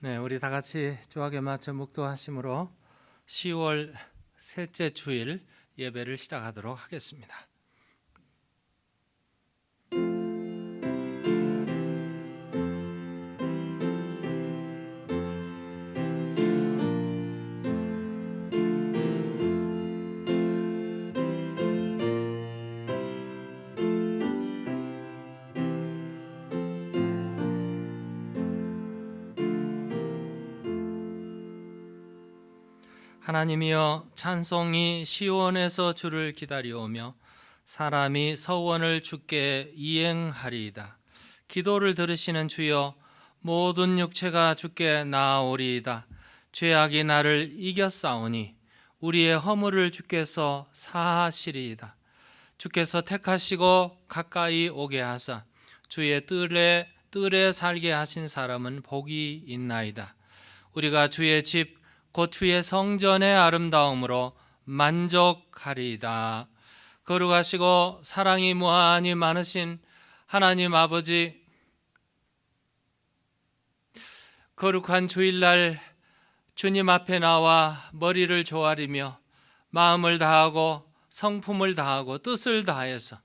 네, 우리 다 같이 주악에 맞춰 묵도하심으로 10월 셋째 주일 예배를 시작하도록 하겠습니다. 하나님이여, 찬송이 시온에서 주를 기다려오며 사람이 서원을 주께 이행하리이다. 기도를 들으시는 주여, 모든 육체가 주께 나아오리이다. 죄악이 나를 이겼사오니 우리의 허물을 주께서 사하시리이다. 주께서 택하시고 가까이 오게 하사 주의 뜰에 살게 하신 사람은 복이 있나이다. 우리가 주의 집 곧 주의 성전의 아름다움으로 만족하리이다. 거룩하시고 사랑이 무한히 많으신 하나님 아버지, 거룩한 주일날 주님 앞에 나와 머리를 조아리며 마음을 다하고 성품을 다하고 뜻을 다해서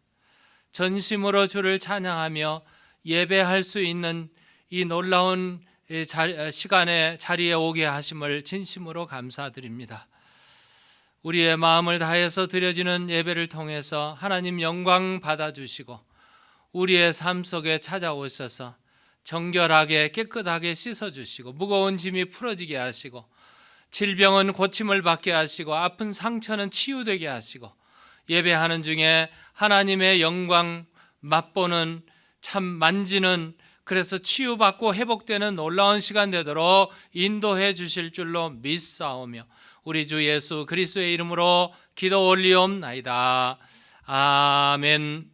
전심으로 주를 찬양하며 예배할 수 있는 이 놀라운 시간에 자리에 오게 하심을 진심으로 감사드립니다. 우리의 마음을 다해서 드려지는 예배를 통해서 하나님 영광 받아주시고 우리의 삶 속에 찾아오셔서 정결하게 깨끗하게 씻어주시고 무거운 짐이 풀어지게 하시고 질병은 고침을 받게 하시고 아픈 상처는 치유되게 하시고 예배하는 중에 하나님의 영광 맛보는, 참 만지는, 그래서 치유받고 회복되는 놀라운 시간 되도록 인도해 주실 줄로 믿사오며 우리 주 예수 그리스도의 이름으로 기도 올리옵나이다. 아멘.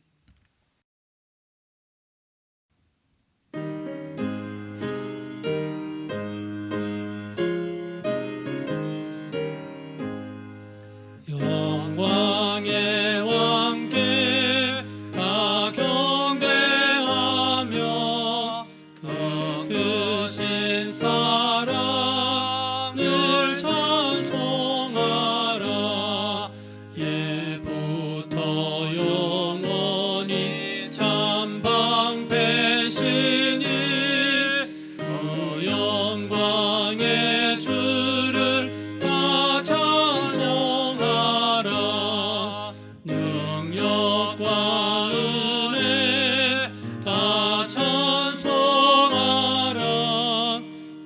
영광의 왕께 다 경배하며 그 크신 사랑을 찬송하라. 예부터 영원히 참 방패시니 그 영광의 주를 다 찬송하라. 능력과 은혜 다 찬송하라.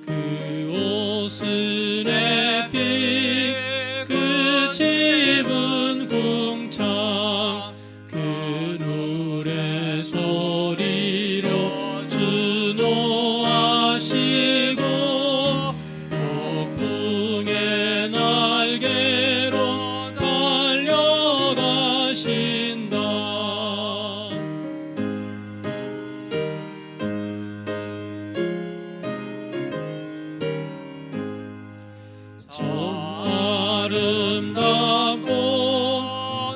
그 옷은 햇빛, 그 집은 궁창, 그 노래 소리로 준호하시고 폭풍의 날개로 달려가신다. 저 아름답고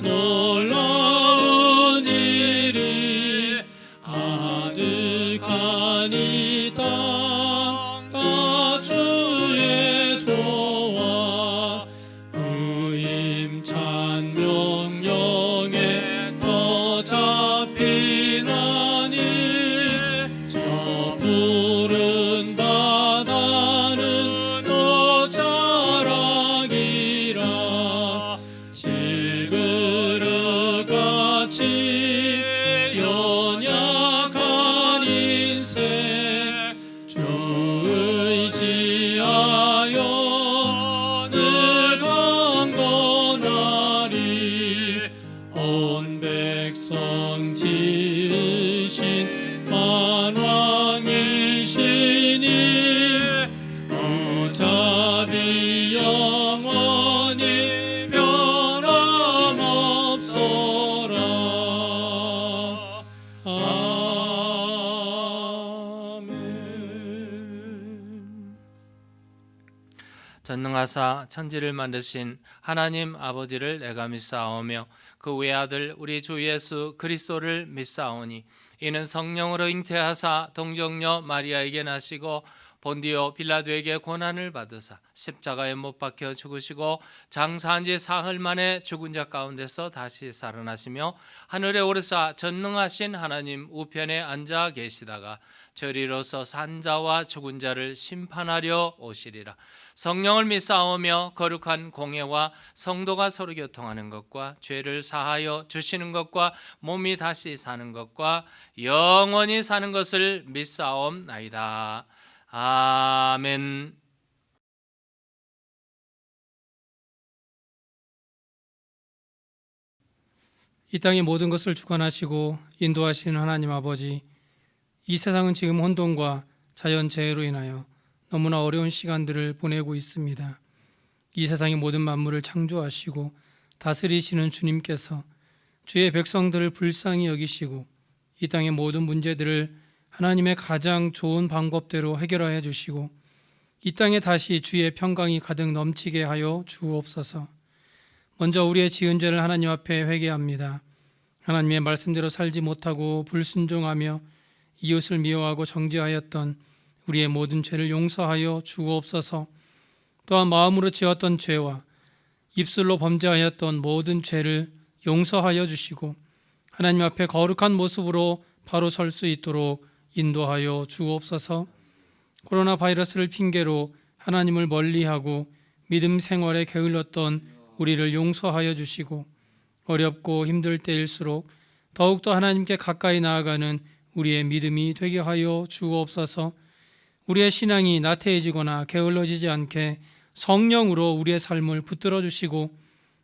놀라운 일이 가득한 이 땅, 다 주의 조화, 그 힘찬 명령에 더 잡히나니 저 푸른 바다는 옷자락이라. 질그릇같이 연약한 인생 주 의지하여 늘 강건하리. 온 백성 지으신 만왕이시니 그 자비 영원히 변함없소라. 아멘. 전능하사 천지를 만드신 하나님 아버지를 내가 믿사오며 그 외아들 우리 주 예수 그리스도를 믿사오니 이는 성령으로 잉태하사 동정녀 마리아에게 나시고 본디오 빌라도에게 고난을 받으사 십자가에 못 박혀 죽으시고 장사한 지 사흘 만에 죽은 자 가운데서 다시 살아나시며 하늘에 오르사 전능하신 하나님 우편에 앉아 계시다가 저리로서 산 자와 죽은 자를 심판하려 오시리라. 성령을 믿사오며 거룩한 공예와 성도가 서로 교통하는 것과 죄를 사하여 주시는 것과 몸이 다시 사는 것과 영원히 사는 것을 믿사옵나이다. 아멘. 이 땅의 모든 것을 주관하시고 인도하시는 하나님 아버지, 이 세상은 지금 혼돈과 자연재해로 인하여 너무나 어려운 시간들을 보내고 있습니다. 이 세상의 모든 만물을 창조하시고 다스리시는 주님께서 주의 백성들을 불쌍히 여기시고 이 땅의 모든 문제들을 하나님의 가장 좋은 방법대로 해결하여 주시고 이 땅에 다시 주의 평강이 가득 넘치게 하여 주옵소서. 먼저 우리의 지은 죄를 하나님 앞에 회개합니다. 하나님의 말씀대로 살지 못하고 불순종하며 이웃을 미워하고 정죄하였던 우리의 모든 죄를 용서하여 주옵소서. 또한 마음으로 지었던 죄와 입술로 범죄하였던 모든 죄를 용서하여 주시고 하나님 앞에 거룩한 모습으로 바로 설 수 있도록 인도하여 주옵소서. 코로나 바이러스를 핑계로 하나님을 멀리하고 믿음 생활에 게을렀던 우리를 용서하여 주시고 어렵고 힘들 때일수록 더욱더 하나님께 가까이 나아가는 우리의 믿음이 되게 하여 주옵소서. 우리의 신앙이 나태해지거나 게을러지지 않게 성령으로 우리의 삶을 붙들어 주시고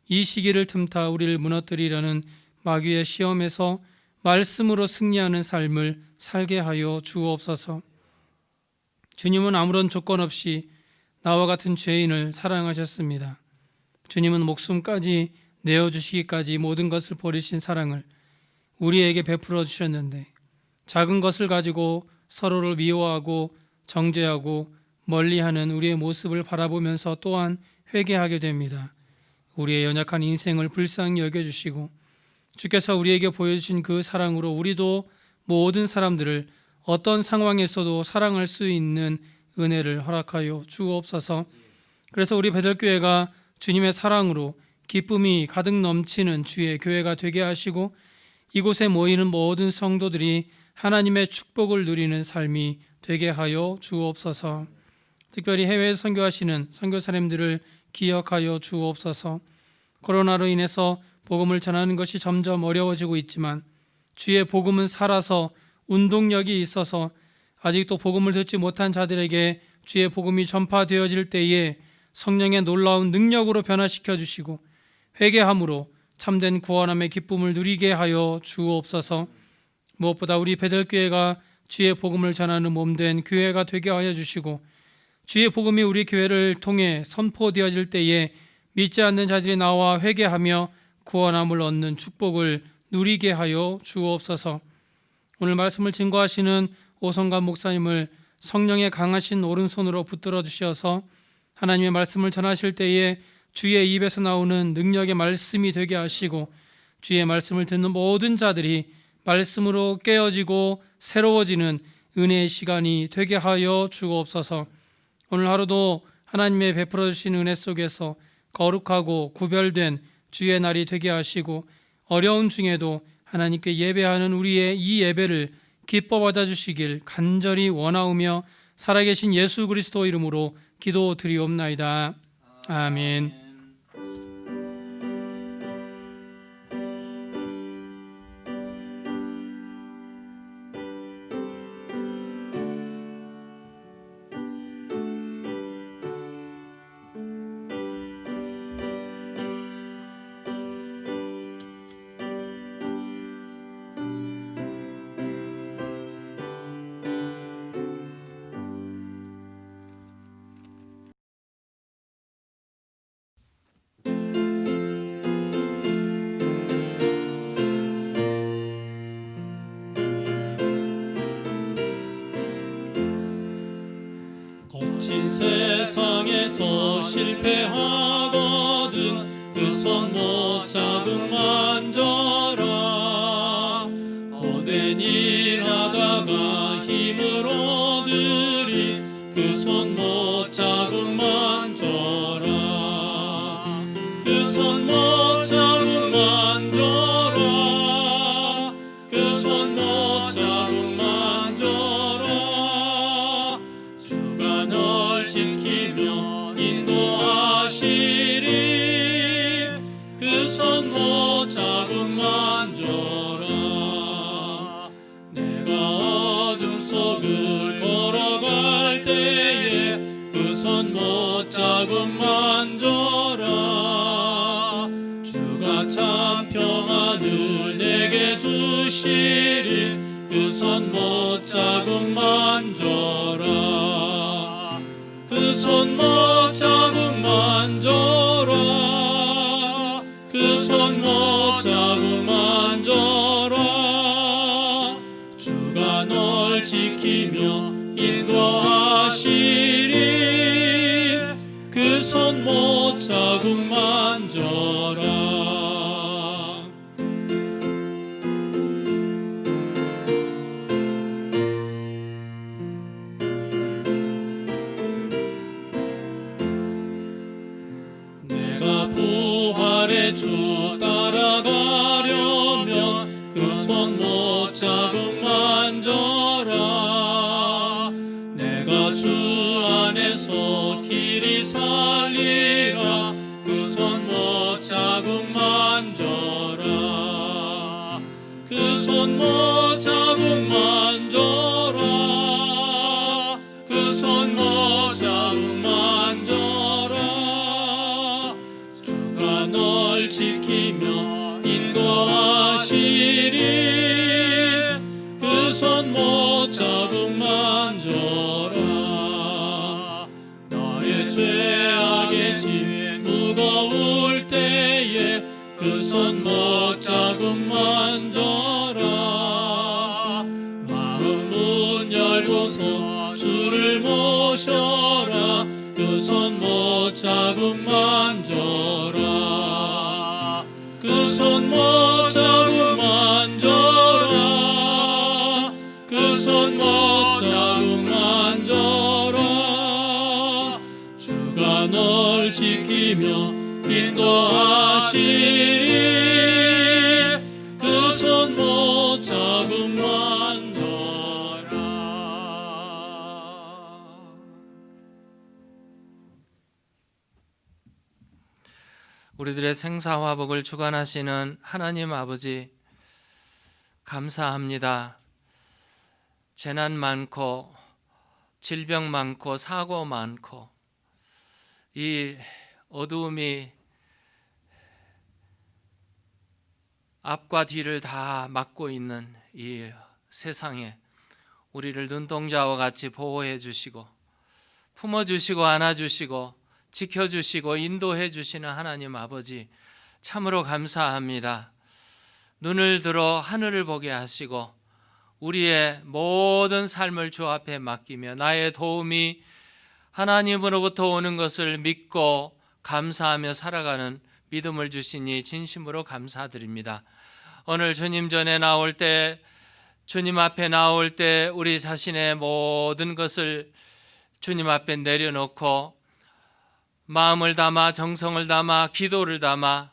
이 시기를 틈타 우리를 무너뜨리려는 마귀의 시험에서 말씀으로 승리하는 삶을 살게 하여 주옵소서. 주님은 아무런 조건 없이 나와 같은 죄인을 사랑하셨습니다. 주님은 목숨까지 내어주시기까지 모든 것을 버리신 사랑을 우리에게 베풀어 주셨는데 작은 것을 가지고 서로를 미워하고 정죄하고 멀리하는 우리의 모습을 바라보면서 또한 회개하게 됩니다. 우리의 연약한 인생을 불쌍히 여겨주시고 주께서 우리에게 보여주신 그 사랑으로 우리도 모든 사람들을 어떤 상황에서도 사랑할 수 있는 은혜를 허락하여 주옵소서. 그래서 우리 베들교회가 주님의 사랑으로 기쁨이 가득 넘치는 주의 교회가 되게 하시고 이곳에 모이는 모든 성도들이 하나님의 축복을 누리는 삶이 되게 하여 주옵소서. 특별히 해외에서 선교하시는 선교사님들을 기억하여 주옵소서. 코로나로 인해서 복음을 전하는 것이 점점 어려워지고 있지만 주의 복음은 살아서 운동력이 있어서 아직도 복음을 듣지 못한 자들에게 주의 복음이 전파되어질 때에 성령의 놀라운 능력으로 변화시켜 주시고 회개함으로 참된 구원함의 기쁨을 누리게 하여 주옵소서. 무엇보다 우리 베들교회가 주의 복음을 전하는 몸된 교회가 되게 하여 주시고 주의 복음이 우리 교회를 통해 선포되어질 때에 믿지 않는 자들이 나와 회개하며 구원함을 얻는 축복을 누리게 하여 주옵소서. 오늘 말씀을 증거하시는 오성관 목사님을 성령의 강하신 오른손으로 붙들어 주셔서 하나님의 말씀을 전하실 때에 주의 입에서 나오는 능력의 말씀이 되게 하시고 주의 말씀을 듣는 모든 자들이 말씀으로 깨어지고 새로워지는 은혜의 시간이 되게 하여 주옵소서. 오늘 하루도 하나님의 베풀어 주신 은혜 속에서 거룩하고 구별된 주의 날이 되게 하시고 어려움 중에도 하나님께 예배하는 우리의 이 예배를 기뻐 받아주시길 간절히 원하오며 살아계신 예수 그리스도 이름으로 기도드리옵나이다. 아멘. 거친 세상에서 실패하거든 그 손 못 자국 만져라. 보된 일 하다가 힘을 얻으리 그 손 못 자국 만져라 그 손 못 자국 만져라 그 손 못 자국 만져라 주가 널 지키며 인도하시리 그 손 못 자국 만져라 내가 어둠 속을 걸어갈 때에 그 손 못 자국 만져라 주가 참 평안을 내게 주시리 그 손 못 자국 만져라 그 손 못 자국 만져라 그 손 못 자국 만져라 주가 널 지키며 인도하시리 그 손 못 자국 만져라 내가 부활의 주 따라가려면 그 손 못 자국 만져라 내가 주 안에서 길이 살리라 그 손 못 자국 만져라 그 손 못 자국 만져라 그 손 못 자국 만져라 주가 널 지키며 인도하시리 그 손 못 자국 만져라 나의 죄악의 짐 무거울 때에 그 손 못 자국 만져라 마음 문 열고서 주를 모셔라 그 손 못 자국 만져라 그 손 못 자국 만져라 그 손 못 자국 만져라 주가 널 지키며 인도하시리 그 손 못 자국 만져라 우리들의 생사화복을 주관하시는 하나님 아버지 감사합니다. 재난 많고 질병 많고 사고 많고 이 어두움이 앞과 뒤를 다 막고 있는 이 세상에 우리를 눈동자와 같이 보호해 주시고 품어주시고 안아주시고 지켜주시고 인도해 주시는 하나님 아버지 참으로 감사합니다. 눈을 들어 하늘을 보게 하시고 우리의 모든 삶을 주 앞에 맡기며 나의 도움이 하나님으로부터 오는 것을 믿고 감사하며 살아가는 믿음을 주시니 진심으로 감사드립니다. 오늘 주님 전에 나올 때 주님 앞에 나올 때 우리 자신의 모든 것을 주님 앞에 내려놓고 마음을 담아 정성을 담아 기도를 담아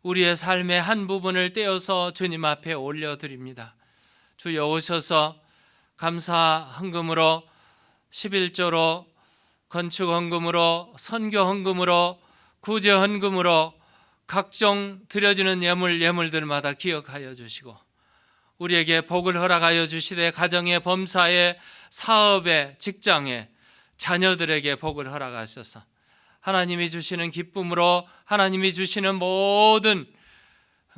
우리의 삶의 한 부분을 떼어서 주님 앞에 올려드립니다. 주여 오셔서 감사 헌금으로 11조로 건축 헌금으로 선교 헌금으로 구제 헌금으로 각종 드려지는 예물들마다 기억하여 주시고 우리에게 복을 허락하여 주시되 가정에 범사에 사업에 직장에 자녀들에게 복을 허락하셔서 하나님이 주시는 기쁨으로 하나님이 주시는 모든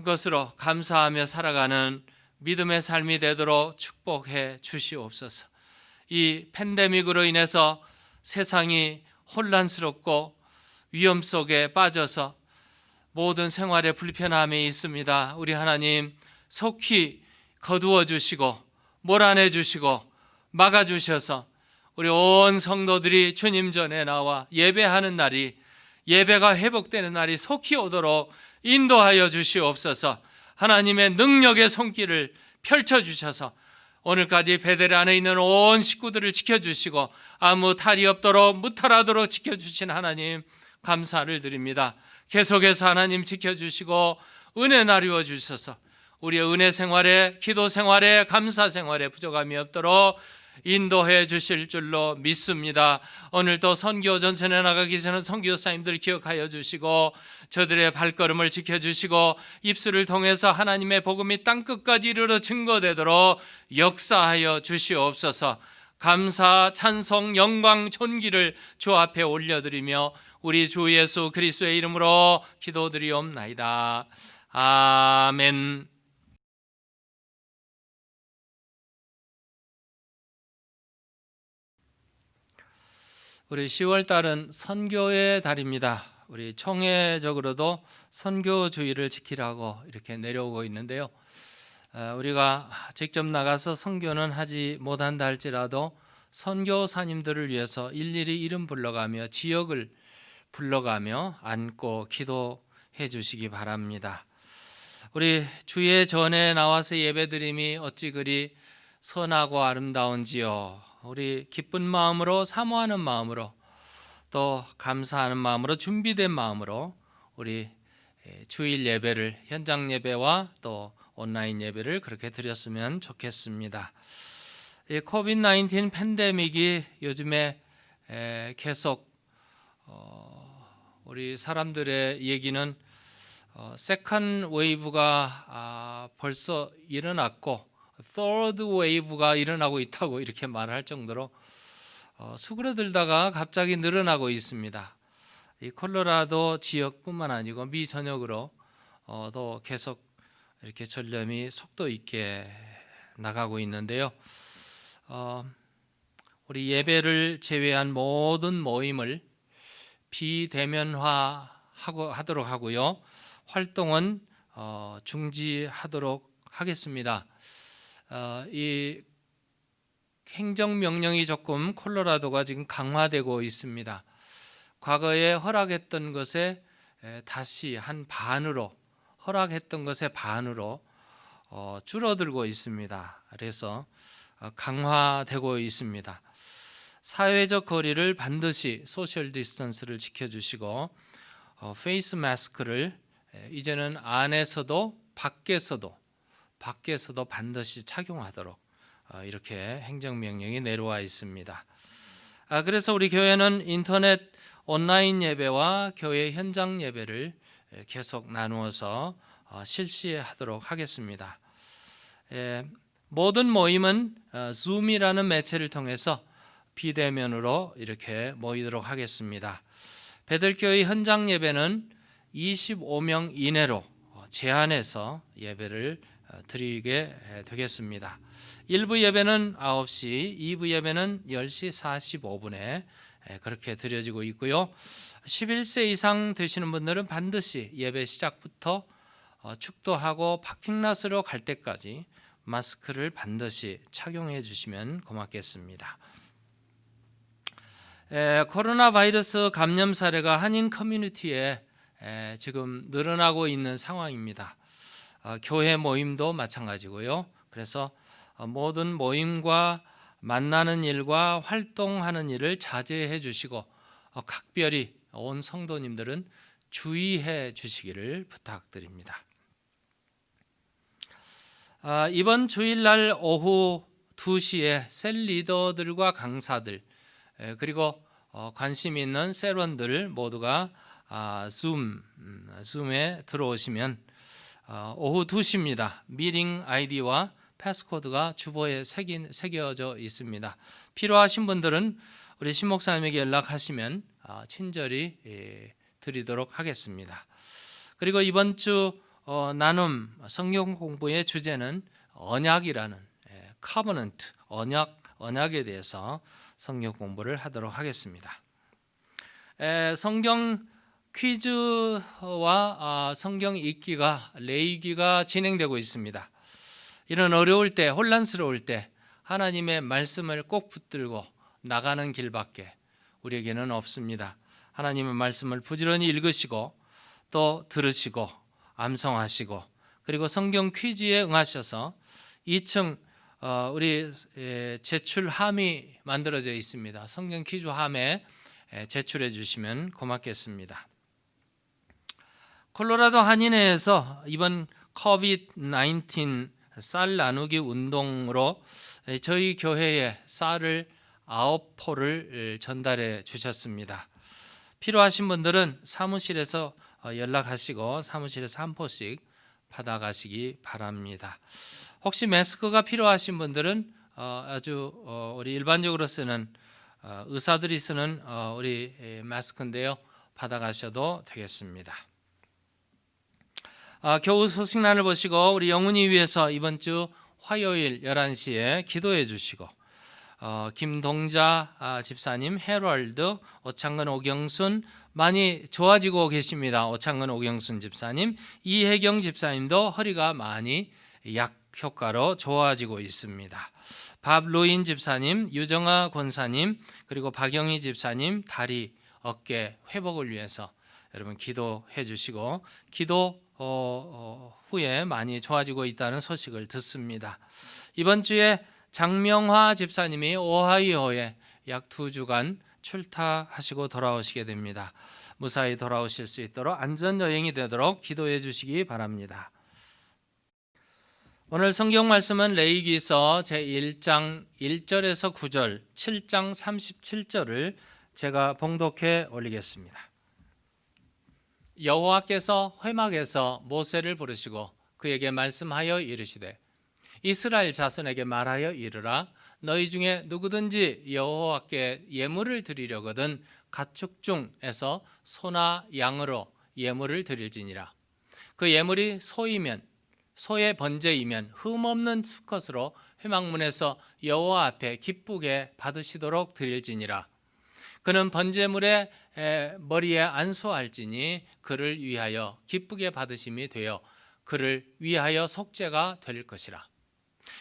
것으로 감사하며 살아가는 믿음의 삶이 되도록 축복해 주시옵소서. 이 팬데믹으로 인해서 세상이 혼란스럽고 위험 속에 빠져서 모든 생활에 불편함이 있습니다. 우리 하나님 속히 거두어 주시고 몰아내 주시고 막아 주셔서 우리 온 성도들이 주님 전에 나와 예배하는 날이 예배가 회복되는 날이 속히 오도록 인도하여 주시옵소서. 하나님의 능력의 손길을 펼쳐주셔서 오늘까지 베델 안에 있는 온 식구들을 지켜주시고 아무 탈이 없도록 무탈하도록 지켜주신 하나님 감사를 드립니다. 계속해서 하나님 지켜주시고 은혜 나누어 주셔서 우리의 은혜 생활에, 기도 생활에, 감사 생활에 부족함이 없도록 인도해 주실 줄로 믿습니다. 오늘도 선교 전선에 나가기 전에 선교사님들 기억하여 주시고 저들의 발걸음을 지켜주시고 입술을 통해서 하나님의 복음이 땅끝까지 이르러 증거되도록 역사하여 주시옵소서. 감사, 찬송, 영광, 존귀를 주 앞에 올려드리며 우리 주 예수 그리스도의 이름으로 기도드리옵나이다. 아멘. 우리 10월 달은 선교의 달입니다. 우리 총회적으로도 선교주의를 지키라고 이렇게 내려오고 있는데요. 우리가 직접 나가서 선교는 하지 못한다 할지라도 선교사님들을 위해서 일일이 이름 불러가며 지역을 불러가며 안고 기도해 주시기 바랍니다. 우리 주의 전에 나와서 예배드림이 어찌 그리 선하고 아름다운지요. 우리 기쁜 마음으로, 사모하는 마음으로, 또 감사하는 마음으로, 준비된 마음으로 우리 주일 예배를, 현장 예배와 또 온라인 예배를 그렇게 드렸으면 좋겠습니다. 이 코비드-19 팬데믹이 요즘에 계속 우리 사람들의 얘기는 세컨드 웨이브가 벌써 일어났고 third wave가 일어나고 있다고 이렇게 말할 정도로 수그러들다가 갑자기 늘어나고 있습니다. 이 콜로라도 지역뿐만 아니고 미 전역으로 또 계속 이렇게 전염이 속도 있게 나가고 있는데요. 우리 예배를 제외한 모든 모임을 비대면화하도록 하고요. 활동은 중지하도록 하겠습니다. 이 행정명령이 조금 콜로라도가 지금 강화되고 있습니다. 과거에 허락했던 것에 다시 한 반으로, 허락했던 것의 반으로 줄어들고 있습니다. 그래서 강화되고 있습니다. 사회적 거리를 반드시 소셜 디스턴스를 지켜주시고 페이스 마스크를 이제는 안에서도 밖에서도 반드시 착용하도록 이렇게 행정명령이 내려와 있습니다. 그래서 우리 교회는 인터넷 온라인 예배와 교회 현장 예배를 계속 나누어서 실시하도록 하겠습니다. 모든 모임은 줌이라는 매체를 통해서 비대면으로 이렇게 모이도록 하겠습니다. 베들교회 현장 예배는 25명 이내로 제한해서 예배를 드리게 되겠습니다. 1부 예배는 9시, 2부 예배는 10시 45분에 그렇게 드려지고 있고요. 11세 이상 되시는 분들은 반드시 예배 시작부터 축도하고 파킹랏으로 갈 때까지 마스크를 반드시 착용해 주시면 고맙겠습니다. 코로나 바이러스 감염 사례가 한인 커뮤니티에 지금 늘어나고 있는 상황입니다. 교회 모임도 마찬가지고요. 그래서 모든 모임과 만나는 일과 활동하는 일을 자제해 주시고 각별히 온 성도님들은 주의해 주시기를 부탁드립니다. 이번 주일날 오후 2시에 셀 리더들과 강사들 그리고 관심 있는 셀원들 모두가 줌에 들어오시면 오후 2시입니다. 미팅 아이디와 패스코드가 주보에 새겨져 있습니다. 필요하신 분들은 우리 신 목사님에게 연락하시면 친절히 드리도록 하겠습니다. 그리고 이번 주 나눔 성경 공부의 주제는 언약이라는 covenant, 언약에 대해서 성경 공부를 하도록 하겠습니다. 성경 퀴즈와 성경 읽기가 레이기가 진행되고 있습니다. 이런 어려울 때, 혼란스러울 때 하나님의 말씀을 꼭 붙들고 나가는 길밖에 우리에게는 없습니다. 하나님의 말씀을 부지런히 읽으시고 또 들으시고 암송하시고 그리고 성경 퀴즈에 응하셔서 2층 우리 제출함이 만들어져 있습니다. 성경 기주함에 제출해 주시면 고맙겠습니다. 콜로라도 한인회에서 이번 COVID-19 쌀 나누기 운동으로 저희 교회에 쌀을 9포를 전달해 주셨습니다. 필요하신 분들은 사무실에서 연락하시고 사무실에서 1포씩 받아가시기 바랍니다. 혹시 마스크가 필요하신 분들은 아주 우리 일반적으로 쓰는 의사들이 쓰는 우리 마스크인데요, 받아가셔도 되겠습니다. 겨우 소식란을 보시고 우리 영훈이 위해서 이번 주 화요일 11시에 기도해 주시고, 김동자 집사님, 헤럴드, 오창근, 오경순 많이 좋아지고 계십니다. 오창근, 오경순 집사님, 이혜경 집사님도 허리가 많이 약 효과로 좋아지고 있습니다. 밥로인 집사님, 유정아 권사님, 그리고 박영희 집사님 다리, 어깨 회복을 위해서 여러분 기도해 주시고, 기도 후에 많이 좋아지고 있다는 소식을 듣습니다. 이번 주에 장명화 집사님이 오하이오에 약 2주간 출타하시고 돌아오시게 됩니다. 무사히 돌아오실 수 있도록 안전여행이 되도록 기도해 주시기 바랍니다. 오늘 성경 말씀은 레위기서 제1장 1절에서 9절, 7장 37절을 제가 봉독해 올리겠습니다. 여호와께서 회막에서 모세를 부르시고 그에게 말씀하여 이르시되, 이스라엘 자손에게 말하여 이르라. 너희 중에 누구든지 여호와께 예물을 드리려거든 가축 중에서 소나 양으로 예물을 드릴지니라. 그 예물이 소이면 소의 번제이면 흠없는 수컷으로 회막문에서 여호와 앞에 기쁘게 받으시도록 드릴지니라. 그는 번제물의 머리에 안수할지니 그를 위하여 기쁘게 받으심이 되어 그를 위하여 속죄가 될 것이라.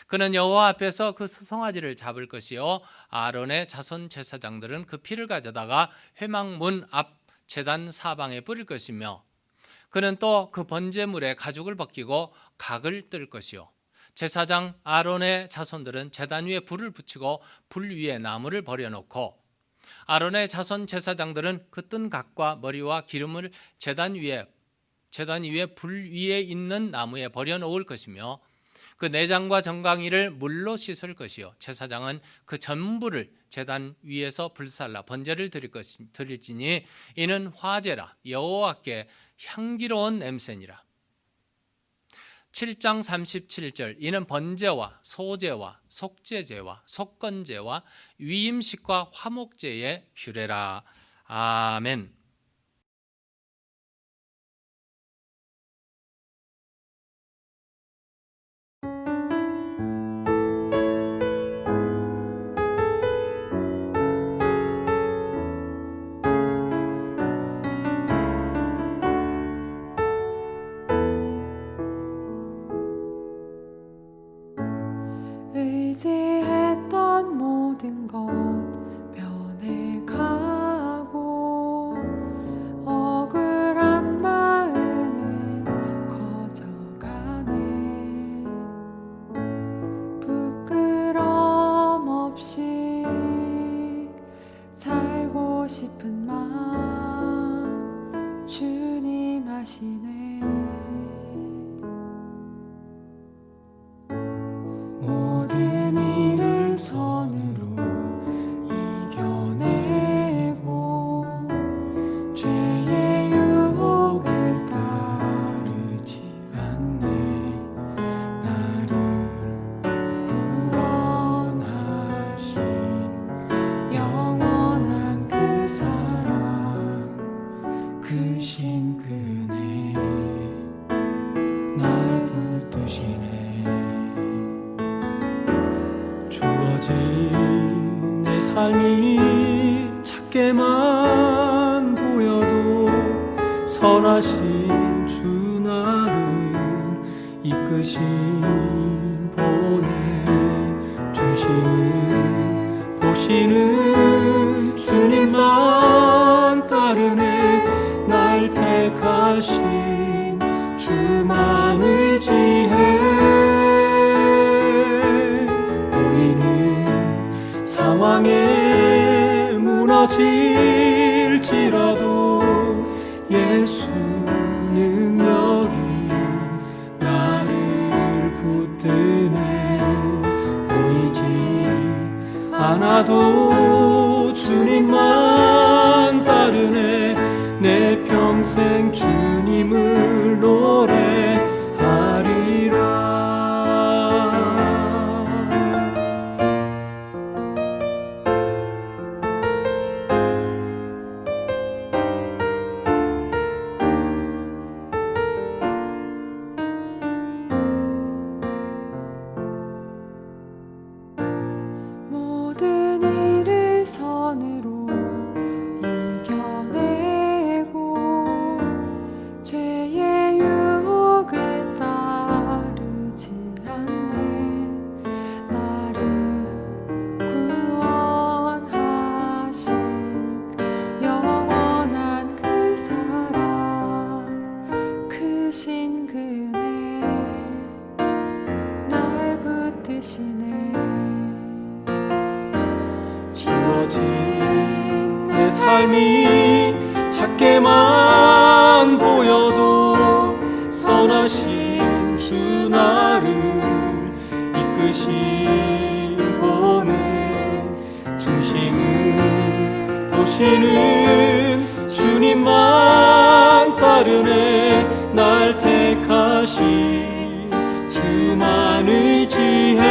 그는 여호와 앞에서 그 수송아지를 잡을 것이요 아론의 자손 제사장들은 그 피를 가져다가 회막문 앞 제단 사방에 뿌릴 것이며, 그는 또 그 번제물의 가죽을 벗기고 각을 뜰 것이요 제사장 아론의 자손들은 제단 위에 불을 붙이고 불 위에 나무를 버려놓고, 아론의 자손 제사장들은 그 뜬 각과 머리와 기름을 제단 위에 불 위에 있는 나무에 버려놓을 것이며, 그 내장과 정강이를 물로 씻을 것이요 제사장은 그 전부를 제단 위에서 불살라 번제를 드릴지니 이는 화제라, 여호와께 향기로운 냄새니라. 7장 37절, 이는 번제와 소제와 속죄제와 속건제와 위임식과 화목제의 규례라. 아멘. 의지했던 모든 것 변해가고 억울한 마음은 커져가네. 부끄럼 없이 살고 싶은 마음 주님 아시네. 모든 일을 선으로 이겨내고 죄의 유혹을 따르지 않네. 나를 구원하신 영원한 그 사랑, 그 신근에 날 붙드시네. 주어진 내 삶이 작게만 보여도 선하신 주 나를 이끄신 보내 중심을 보시는 주님만 따르네. 날 택하신 주만 의지해 무너질지라도 예수 능력이 나를 붙드네. 보이지 않아도 주님만 따르네. 내 평생 주님을 노래하리라. 모든 일을 선으로 이겨내고 죄의 유혹을 따르지 않네. 나를 구원하신 영원한 그 사랑, 크신 그네 날 붙드시네. 주어진 내 삶이 작게만 보여도 선하신 주 나를 이끄신 봄에 중심을 보시는 주님만 따르네. 날 택하신 주만 의지해.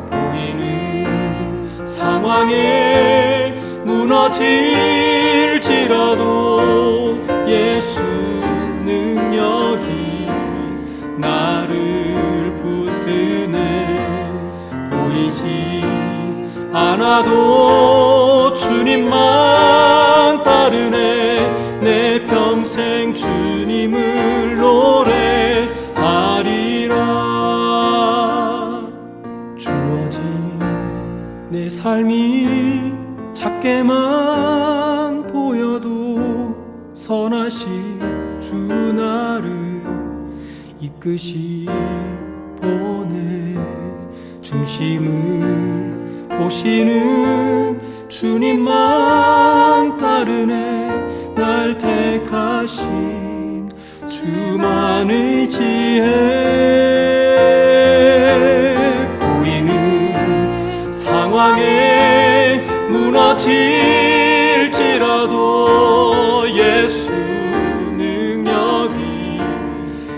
보이는 상황에 무너질지라도 예수 능력이 나를 붙드네. 보이지 않아도 주님만 따르네. 내 평생 주님을 노래하리라. 주어진 내 삶이 작게만 보여도 선하신 주 나를 이끄시 보내. 중심을 보시는 주님만 따르네. 날 택하신 주만 의지해. 보이는 상황에 무너질지라도 예수 능력이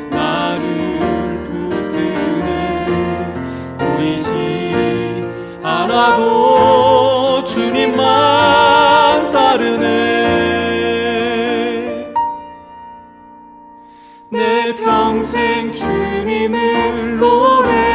나를 붙드네. 보이지 않아도 주님만 따르네. 내 평생 주님을 노래하리라.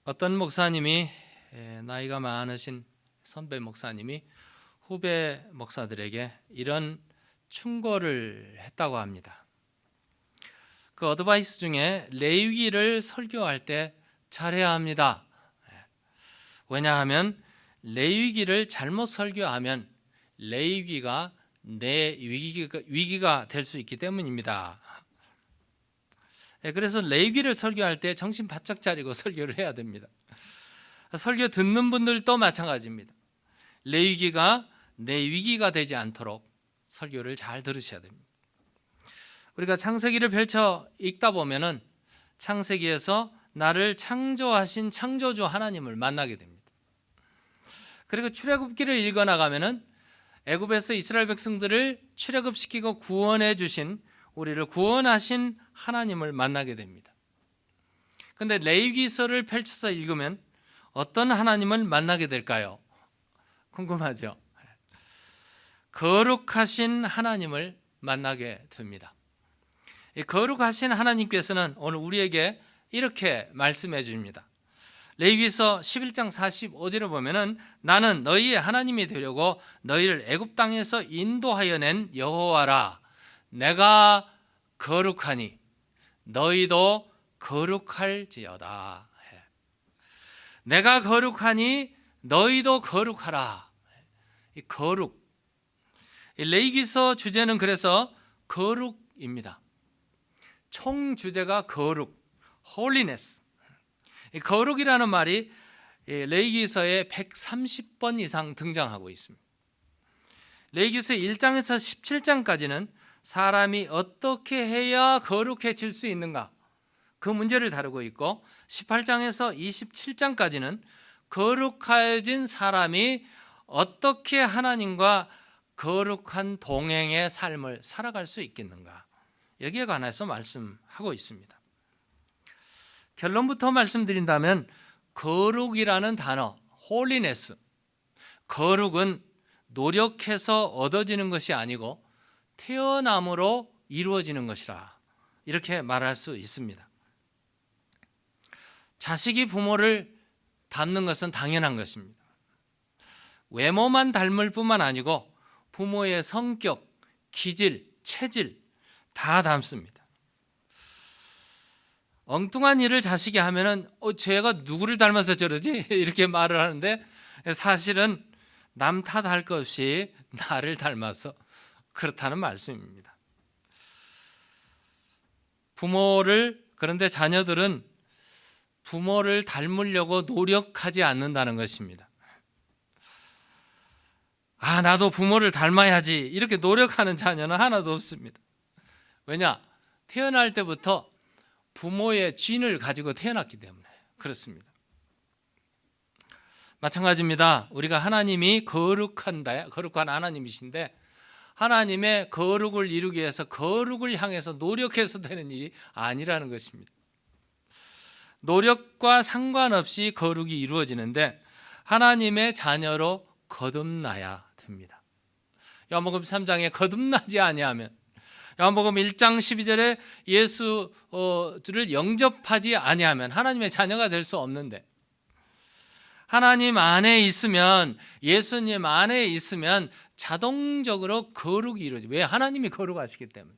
어떤 목사님이 나이가 많으신 선배 목사님이 후배 목사들에게 이런 충고를 했다고 합니다. 그 어드바이스 중에 레위기를 설교할 때 잘해야 합니다. 왜냐하면 레위기를 잘못 설교하면 레위기가 내 위기가 될 수 있기 때문입니다. 그래서 레위기를 설교할 때 정신 바짝 차리고 설교를 해야 됩니다. 설교 듣는 분들도 마찬가지입니다. 레위기가 내 위기가 되지 않도록 설교를 잘 들으셔야 됩니다. 우리가 창세기를 펼쳐 읽다 보면은 창세기에서 나를 창조하신 창조주 하나님을 만나게 됩니다. 그리고 출애굽기를 읽어 나가면은 애굽에서 이스라엘 백성들을 출애굽시키고 구원해 주신, 우리를 구원하신 하나님을 만나게 됩니다. 그런데 레위기서를 펼쳐서 읽으면 어떤 하나님을 만나게 될까요? 궁금하죠? 거룩하신 하나님을 만나게 됩니다. 이 거룩하신 하나님께서는 오늘 우리에게 이렇게 말씀해 줍니다. 레위기서 11장 45절에 보면은 나는 너희의 하나님이 되려고 너희를 애굽 땅에서 인도하여 낸 여호와라. 내가 거룩하니 너희도 거룩할지어다. 내가 거룩하니 너희도 거룩하라. 이 거룩. 이 레위기서 주제는 그래서 거룩입니다. 총 주제가 거룩, holiness. 이 거룩이라는 말이 레위기서에 130번 이상 등장하고 있습니다. 레위기서 1장에서 17장까지는 사람이 어떻게 해야 거룩해질 수 있는가, 그 문제를 다루고 있고, 18장에서 27장까지는 거룩해진 사람이 어떻게 하나님과 거룩한 동행의 삶을 살아갈 수 있겠는가, 여기에 관해서 말씀하고 있습니다. 결론부터 말씀드린다면 거룩이라는 단어, holiness, 거룩은 노력해서 얻어지는 것이 아니고 태어남으로 이루어지는 것이라, 이렇게 말할 수 있습니다. 자식이 부모를 닮는 것은 당연한 것입니다. 외모만 닮을 뿐만 아니고 부모의 성격, 기질, 체질 다 닮습니다. 엉뚱한 일을 자식이 하면은 쟤가 누구를 닮아서 저러지? 이렇게 말을 하는데, 사실은 남 탓할 것 없이 나를 닮아서 그렇다는 말씀입니다. 그런데 자녀들은 부모를 닮으려고 노력하지 않는다는 것입니다. 나도 부모를 닮아야지, 이렇게 노력하는 자녀는 하나도 없습니다. 왜냐? 태어날 때부터 부모의 진을 가지고 태어났기 때문에 그렇습니다. 마찬가지입니다. 우리가 하나님이 거룩한 하나님이신데, 하나님의 거룩을 이루기 위해서 거룩을 향해서 노력해서 되는 일이 아니라는 것입니다. 노력과 상관없이 거룩이 이루어지는데 하나님의 자녀로 거듭나야 됩니다. 요한복음 3장에 거듭나지 아니하면, 요한복음 1장 12절에 예수를 영접하지 아니하면 하나님의 자녀가 될 수 없는데, 하나님 안에 있으면, 예수님 안에 있으면 자동적으로 거룩이 이루어져요. 왜? 하나님이 거룩하시기 때문에.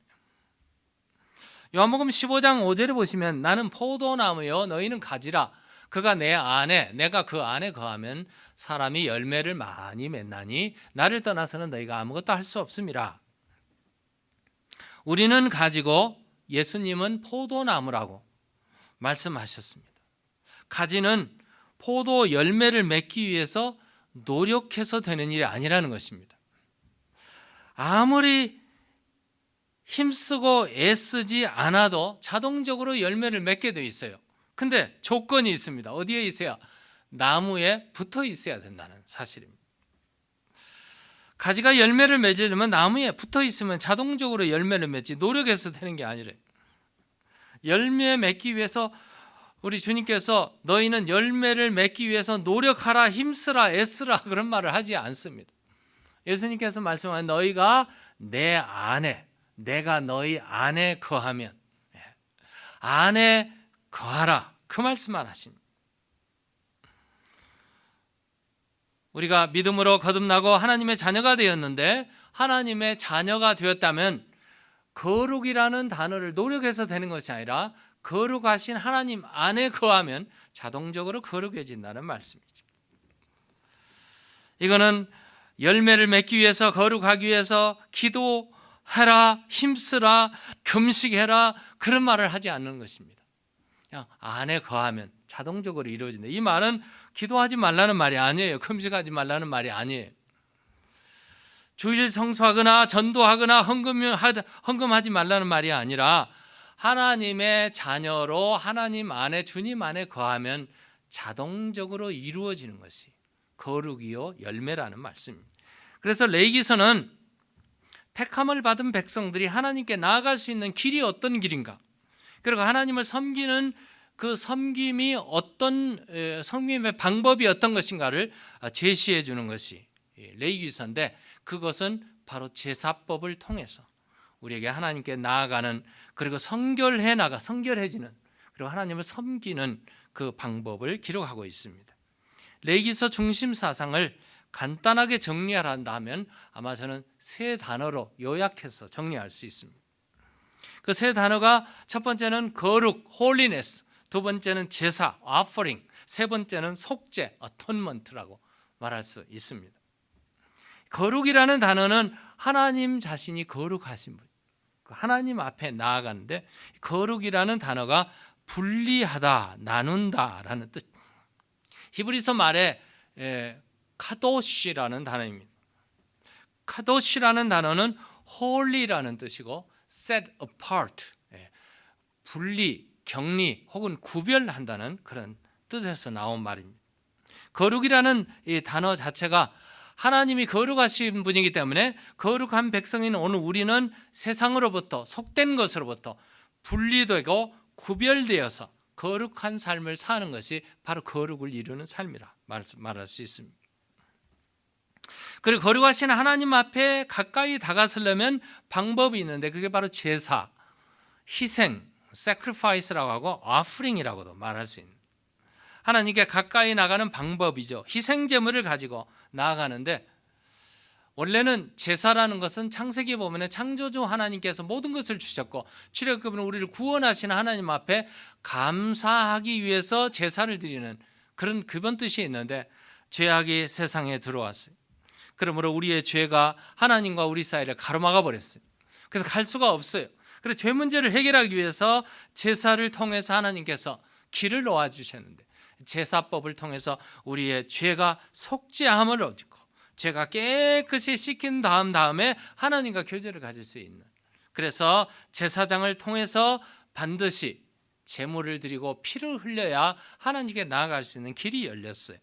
요한복음 15장 5절에 보시면, 나는 포도나무요 너희는 가지라. 그가 내 안에, 내가 그 안에 거하면 사람이 열매를 많이 맺나니 나를 떠나서는 너희가 아무것도 할 수 없음이라. 우리는 가지고 예수님은 포도나무라고 말씀하셨습니다. 가지는 포도 열매를 맺기 위해서 노력해서 되는 일이 아니라는 것입니다. 아무리 힘쓰고 애쓰지 않아도 자동적으로 열매를 맺게 되어 있어요. 근데 조건이 있습니다. 어디에 있어야? 나무에 붙어 있어야 된다는 사실입니다. 가지가 열매를 맺으려면 나무에 붙어 있으면 자동적으로 열매를 맺지, 노력해서 되는 게 아니래요. 열매 맺기 위해서 우리 주님께서 너희는 열매를 맺기 위해서 노력하라, 힘쓰라, 애쓰라, 그런 말을 하지 않습니다. 예수님께서 말씀하신 너희가 내 안에, 내가 너희 안에 거하면, 안에 거하라, 그 말씀만 하십니다. 우리가 믿음으로 거듭나고 하나님의 자녀가 되었는데, 하나님의 자녀가 되었다면 거룩이라는 단어를 노력해서 되는 것이 아니라 거룩하신 하나님 안에 거하면 자동적으로 거룩해진다는 말씀이죠. 이거는 열매를 맺기 위해서, 거룩하기 위해서 기도해라, 힘쓰라, 금식해라, 그런 말을 하지 않는 것입니다. 그냥 안에 거하면 자동적으로 이루어진다. 이 말은 기도하지 말라는 말이 아니에요. 금식하지 말라는 말이 아니에요. 주일 성수하거나 전도하거나 헌금하지 말라는 말이 아니라 하나님의 자녀로 하나님 안에, 주님 안에 거하면 자동적으로 이루어지는 것이 거룩이요 열매라는 말씀입니다. 그래서 레위기서는 택함을 받은 백성들이 하나님께 나아갈 수 있는 길이 어떤 길인가, 그리고 하나님을 섬기는 그 섬김이 섬김의 방법이 어떤 것인가를 제시해 주는 것이 레위기서인데, 그것은 바로 제사법을 통해서 우리에게 하나님께 나아가는, 그리고 성결해지는, 그리고 하나님을 섬기는 그 방법을 기록하고 있습니다. 레위기서 중심 사상을 간단하게 정리하라면 아마 저는 세 단어로 요약해서 정리할 수 있습니다. 그 세 단어가, 첫 번째는 거룩, holiness, 두 번째는 제사, offering, 세 번째는 속죄, 어톤먼트라고 말할 수 있습니다. 거룩이라는 단어는 하나님 자신이 거룩하신 분, 하나님 앞에 나아가는데 거룩이라는 단어가 분리하다, 나눈다라는 뜻. 히브리서 말에 카도시라는 단어입니다. 카도시라는 단어는 holy라는 뜻이고 set apart, 분리, 격리 혹은 구별한다는 그런 뜻에서 나온 말입니다. 거룩이라는 이 단어 자체가 하나님이 거룩하신 분이기 때문에 거룩한 백성인 오늘 우리는 세상으로부터 속된 것으로부터 분리되고 구별되어서 거룩한 삶을 사는 것이 바로 거룩을 이루는 삶이라 말할 수 있습니다. 그리고 거룩하신 하나님 앞에 가까이 다가서려면 방법이 있는데 그게 바로 제사, 희생, sacrifice라고 하고 offering이라고도 말할 수 있는 하나님께 가까이 나가는 방법이죠. 희생 제물을 가지고 나아가는데 원래는 제사라는 것은 창세기에 보면 창조주 하나님께서 모든 것을 주셨고 출애굽은 우리를 구원하시는 하나님 앞에 감사하기 위해서 제사를 드리는 그런 기본 뜻이 있는데 죄악이 세상에 들어왔어요. 그러므로 우리의 죄가 하나님과 우리 사이를 가로막아 버렸어요. 그래서 갈 수가 없어요. 그래서 죄 문제를 해결하기 위해서 제사를 통해서 하나님께서 길을 놓아주셨는데 제사법을 통해서 우리의 죄가 속죄함을 얻고 죄가 깨끗이 씻긴 다음에 하나님과 교제를 가질 수 있는, 그래서 제사장을 통해서 반드시 제물을 드리고 피를 흘려야 하나님께 나아갈 수 있는 길이 열렸어요.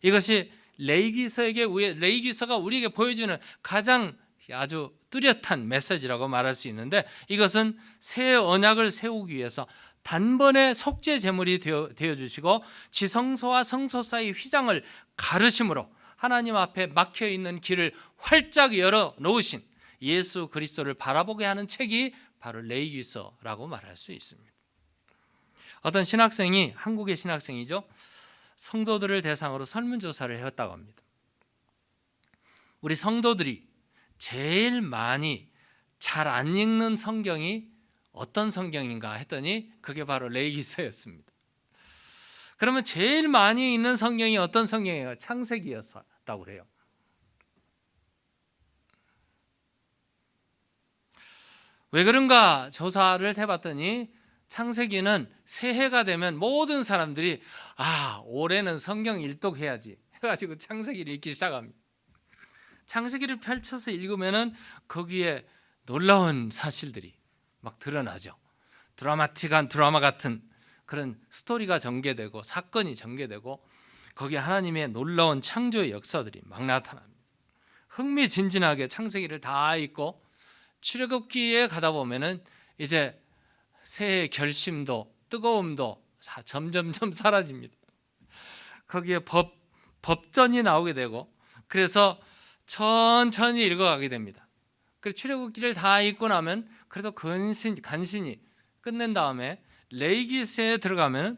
이것이 레위기서가 우리에게 보여주는 가장 아주 뚜렷한 메시지라고 말할 수 있는데 이것은 새 언약을 세우기 위해서 단번에 속죄 제물이 되어주시고 지성소와 성소 사이 휘장을 가르심으로 하나님 앞에 막혀있는 길을 활짝 열어놓으신 예수 그리스도를 바라보게 하는 책이 바로 레위기서라고 말할 수 있습니다. 어떤 신학생이, 한국의 신학생이죠, 성도들을 대상으로 설문조사를 해왔다고 합니다. 우리 성도들이 제일 많이 잘 안 읽는 성경이 어떤 성경인가 했더니 그게 바로 레위기서였습니다. 그러면 제일 많이 읽는 성경이 어떤 성경인가? 창세기였다고 그래요. 왜 그런가 조사를 해봤더니 창세기는 새해가 되면 모든 사람들이 올해는 성경 일독해야지 해가지고 창세기를 읽기 시작합니다. 창세기를 펼쳐서 읽으면은 거기에 놀라운 사실들이 막 드러나죠. 드라마틱한 드라마 같은 그런 스토리가 전개되고 사건이 전개되고 거기에 하나님의 놀라운 창조의 역사들이 막 나타납니다. 흥미진진하게 창세기를 다 읽고 출애굽기에 가다 보면은 이제 새해의 결심도 뜨거움도 점점점 사라집니다. 거기에 법전이 나오게 되고 그래서 천천히 읽어가게 됩니다. 그래서 출애굽기를 다 읽고 나면 그래도 간신히 끝낸 다음에 레위기서에 들어가면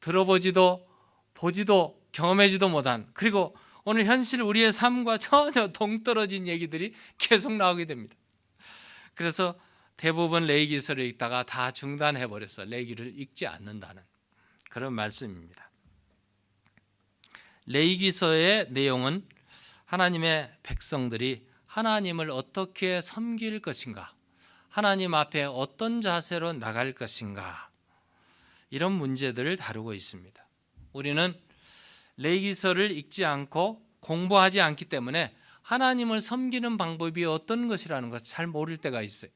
들어보지도 보지도 경험하지도 못한, 그리고 오늘 현실 우리의 삶과 전혀 동떨어진 얘기들이 계속 나오게 됩니다. 그래서 대부분 레위기서를 읽다가 다 중단해버려서 레위기를 읽지 않는다는 그런 말씀입니다. 레위기서의 내용은 하나님의 백성들이 하나님을 어떻게 섬길 것인가, 하나님 앞에 어떤 자세로 나갈 것인가, 이런 문제들을 다루고 있습니다. 우리는 레위기서를 읽지 않고 공부하지 않기 때문에 하나님을 섬기는 방법이 어떤 것이라는 것을 잘 모를 때가 있어요.